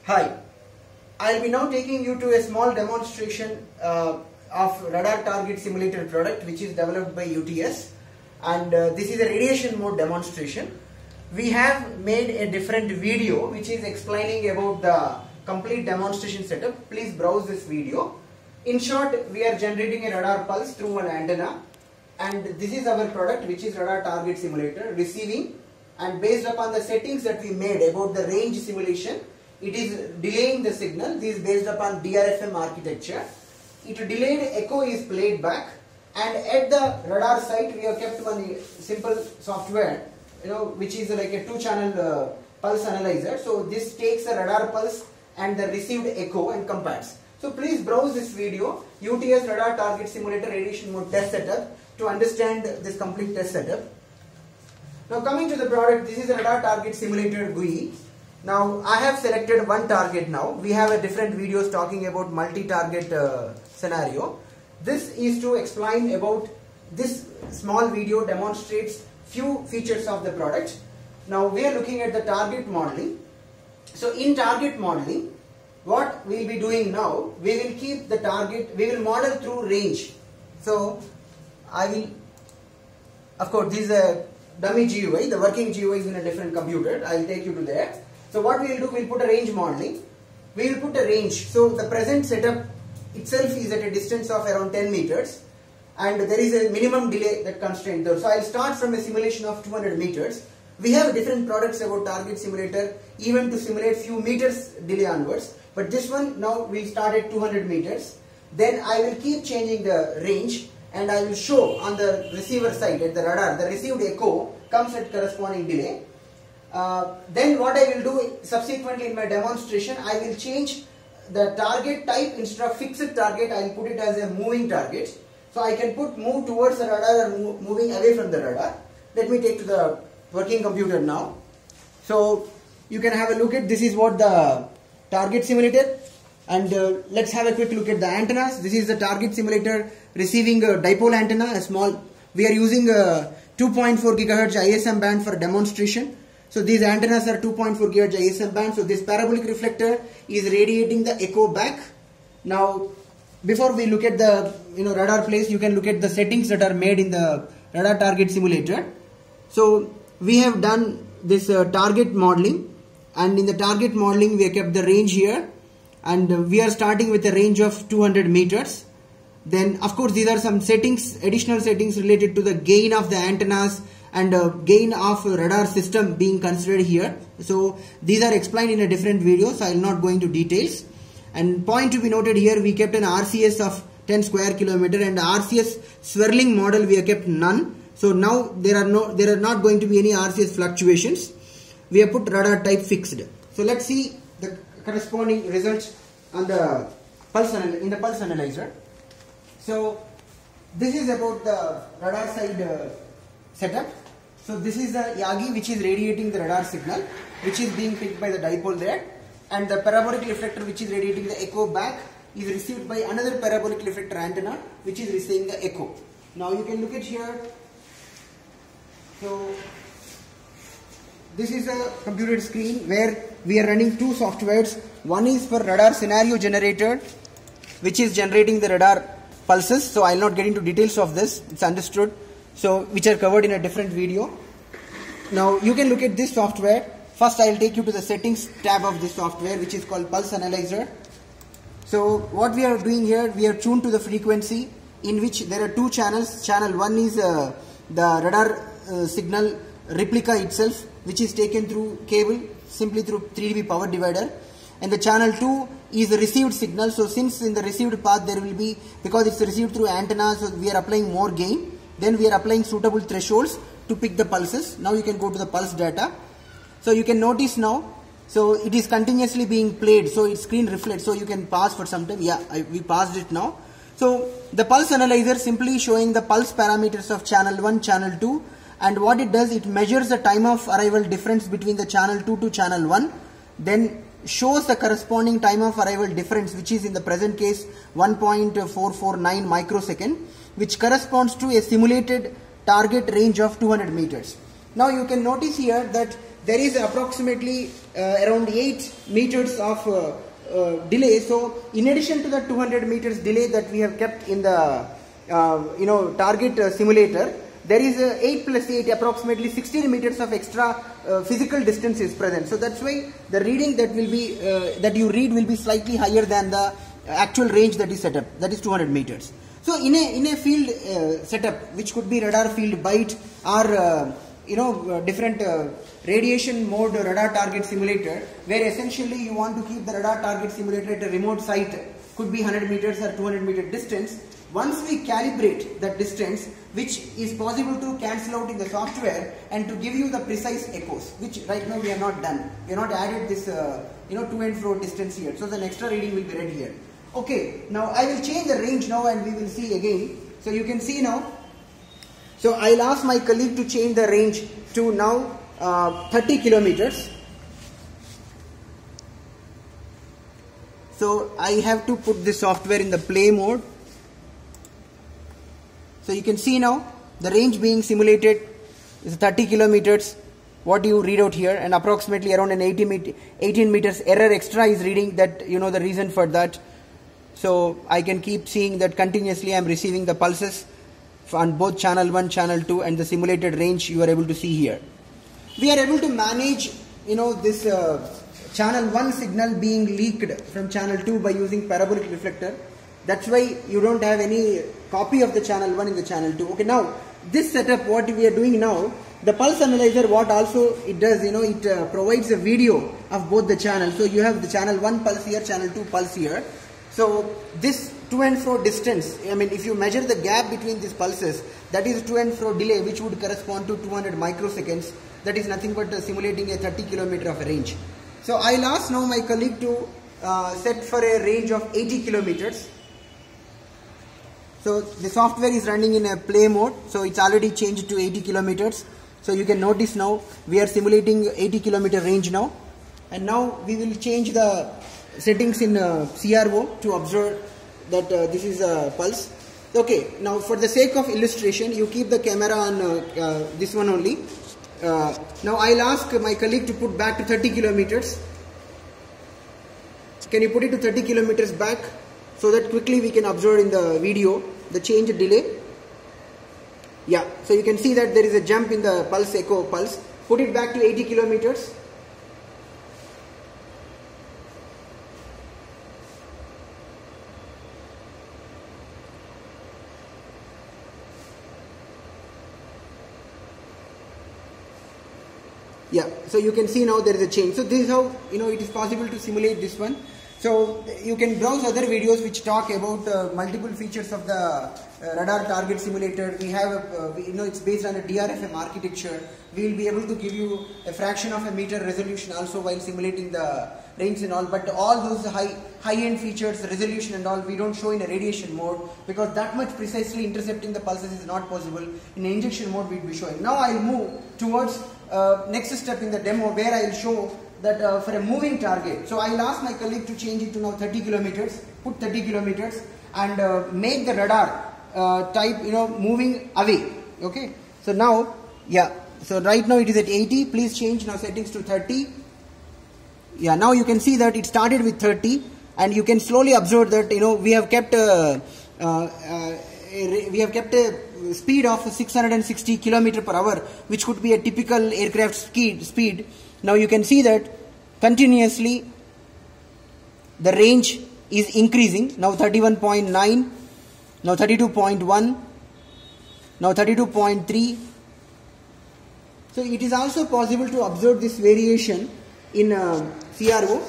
Hi, I'll be now taking you to a small demonstration of radar target simulator product which is developed by UTS, and this is a radiation mode demonstration. We have made a different video which is explaining about the complete demonstration setup. Please browse this video. In short, we are generating a radar pulse through an antenna, and this is our product which is radar target simulator receiving, and based upon the settings that we made about the range simulation, it is delaying the signal. This is based upon DRFM architecture. It delayed echo is played back, and at the radar site we have kept one simple software, which is like a 2-channel pulse analyzer. So this takes the radar pulse and the received echo and compares. So please browse this video, UTS radar target simulator radiation mode test setup, to understand this complete test setup. Now coming to the product, this is a radar target simulator GUI. Now I have selected one target now. We have a different videos talking about multi-target scenario. This is to explain about this small video demonstrates few features of the product. Now we are looking at the target modeling. So in target modeling, what we will be doing now, we will keep the target, we will model through range. So I will, of course this is a dummy GUI, the working GUI is in a different computer. I will take you to there. So what we will do, we will put a range modeling. We will put a range. So the present setup itself is at a distance of around 10 meters, and there is a minimum delay that constraint there. So I will start from a simulation of 200 meters. We have different products about target simulator even to simulate few meters delay onwards, but this one now we will start at 200 meters. Then I will keep changing the range, and I will show on the receiver side at the radar the received echo comes at corresponding delay. Then what I will do subsequently in my demonstration, I will change the target type. Instead of fixed target, I will put it as a moving target. So I can put move towards the radar or moving away from the radar. Let me take to the working computer now. So you can have a look at, this is what the target simulator, and let's have a quick look at the antennas. This is the target simulator receiving a dipole antenna, a small. We are using a 2.4 GHz ISM band for demonstration. So these antennas are 2.4 GHz ISM band. So this parabolic reflector is radiating the echo back. Now, before we look at the radar place, you can look at the settings that are made in the radar target simulator. So we have done this target modeling, and in the target modeling we have kept the range here, and we are starting with a range of 200 meters. Then of course these are some settings, additional settings related to the gain of the antennas and gain of radar system being considered here. So these are explained in a different video, so I will not go into details. And point to be noted here, we kept an RCS of 10 square kilometer, and RCS swirling model we have kept none. So now there are not going to be any RCS fluctuations. We have put radar type fixed. So let's see the corresponding results on the pulse analyzer. So this is about the radar side setup. So this is the Yagi which is radiating the radar signal, which is being picked by the dipole there, and the parabolic reflector which is radiating the echo back is received by another parabolic reflector antenna which is receiving the echo. Now you can look at here. So this is a computer screen where we are running two softwares. One is for radar scenario generator, which is generating the radar pulses. So I will not get into details of this, it's understood. So which are covered in a different video. Now you can look at this software. First I will take you to the settings tab of this software, which is called Pulse Analyzer. So what we are doing here, we are tuned to the frequency in which there are two channels. Channel 1 is the radar signal replica itself, which is taken through cable, simply through 3 dB power divider, and the channel 2 is the received signal. So since in the received path there will be, because it's received through antenna, so we are applying more gain. Then we are applying suitable thresholds to pick the pulses. Now you can go to the pulse data. So you can notice now, so it is continuously being played, so its screen reflects. So you can pause for some time. We paused it now. So the pulse analyzer simply showing the pulse parameters of channel 1, channel 2, and what it does, it measures the time of arrival difference between the channel 2 to channel 1, then shows the corresponding time of arrival difference, which is in the present case 1.449 microsecond, which corresponds to a simulated target range of 200 meters. Now you can notice here that there is approximately around 8 meters of delay. So in addition to the 200 meters delay that we have kept in the target simulator, there is 8 plus 8, approximately 16 meters of extra physical distance is present. So that's why the reading that will be that you read will be slightly higher than the actual range that is set up, that is 200 meters. So in a field setup, which could be radar field bite or different radiation mode radar target simulator, where essentially you want to keep the radar target simulator at a remote site, could be 100 meters or 200 meter distance. Once we calibrate that distance, which is possible to cancel out in the software and to give you the precise echoes, which right now we have not done. We have not added this to and fro distance here. So the extra reading will be read here. Okay, now I will change the range now and we will see again. So you can see now. So I'll ask my colleague to change the range to now 30 kilometers. So I have to put this software in the play mode. So you can see now the range being simulated is 30 kilometers, what you read out here, and approximately around an 18 meters error extra is reading that, the reason for that. So I can keep seeing that continuously I am receiving the pulses on both channel 1, channel 2, and the simulated range you are able to see here. We are able to manage this channel 1 signal being leaked from channel 2 by using parabolic reflector. That's why you don't have any copy of the channel 1 in the channel 2. Okay, now this setup, what we are doing now, the pulse analyzer, what also it does, it provides a video of both the channels. So you have the channel 1 pulse here, channel 2 pulse here. So this to and fro distance, if you measure the gap between these pulses, that is to and fro delay, which would correspond to 200 microseconds. That is nothing but simulating a 30 kilometer of a range. So I'll ask now my colleague to set for a range of 80 kilometers. So the software is running in a play mode, so it's already changed to 80 kilometers. So you can notice now we are simulating 80 kilometer range now. And now we will change the settings in CRO to observe that this is a pulse. Okay, now for the sake of illustration, you keep the camera on this one only. Now I'll ask my colleague to put back to 30 kilometers. Can you put it to 30 kilometers back, so that quickly we can observe in the video the change delay? Yeah, so you can see that there is a jump in the pulse echo pulse. Put it back to 80 kilometers. Yeah, so you can see now there is a change. So this is how it is possible to simulate this one. So you can browse other videos which talk about multiple features of the radar target simulator. We have it's based on a DRFM architecture. We will be able to give you a fraction of a meter resolution also while simulating the range and all. But all those high-end features, resolution and all, we don't show in a radiation mode, because that much precisely intercepting the pulses is not possible. In injection mode we will be showing. Now I will move towards next step in the demo, where I will show that for a moving target. So I will ask my colleague to change it to now 30 kilometers, put 30 kilometers, and make the radar type moving away. Okay, so now, yeah, so right now it is at 80. Please change now settings to 30. Yeah, now you can see that it started with 30, and you can slowly observe that we have kept a speed of 660 km per hour, which could be a typical aircraft speed. Now you can see that continuously the range is increasing. Now 31.9, now 32.1, now 32.3. So it is also possible to observe this variation in CRO.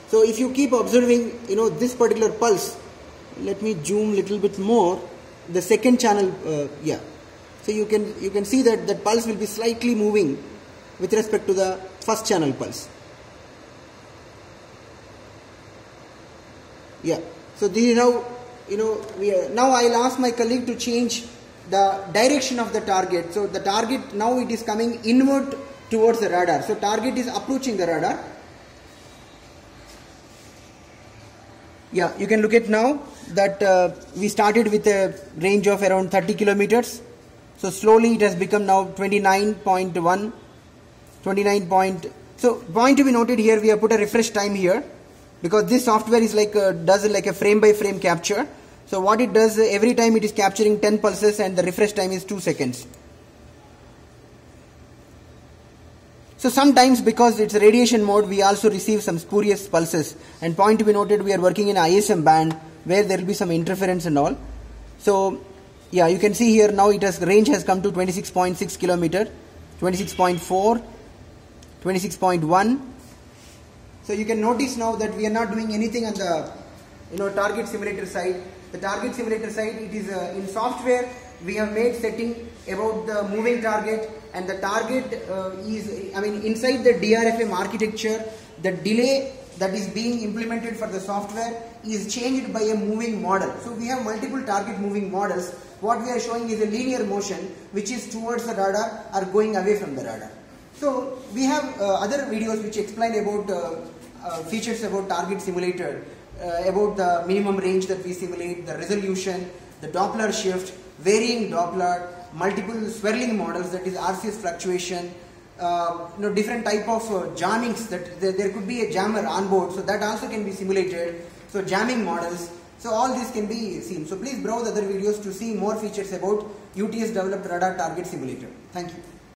So if you keep observing this particular pulse, let me zoom little bit more, the second channel, yeah, so you can see that that pulse will be slightly moving with respect to the first channel pulse. Yeah, so this is how now I'll ask my colleague to change the direction of the target. So the target now, it is coming inward towards the radar. So target is approaching the radar. Yeah, you can look at now that we started with a range of around 30 kilometers. So slowly it has become now 29.1. 29 point. So point to be noted here, we have put a refresh time here because this software is like does like a frame by frame capture. So what it does, every time it is capturing 10 pulses and the refresh time is 2 seconds. So sometimes because it's radiation mode, we also receive some spurious pulses, and point to be noted, we are working in ISM band where there will be some interference and all. So yeah, you can see here now range has come to 26.6 kilometer, 26.4, 26.1. So you can notice now that we are not doing anything on the target simulator side. The target simulator side, it is in software we have made setting about the moving target, and the target inside the DRFM architecture, the delay that is being implemented for the software is changed by a moving model. So we have multiple target moving models. What we are showing is a linear motion which is towards the radar or going away from the radar. So we have other videos which explain about features about target simulator, about the minimum range that we simulate, the resolution, the Doppler shift, varying Doppler, multiple swirling models, that is RCS fluctuation, different type of jammings, that there could be a jammer on board, so that also can be simulated. So jamming models, so all this can be seen. So please browse other videos to see more features about UTS developed radar target simulator. Thank you.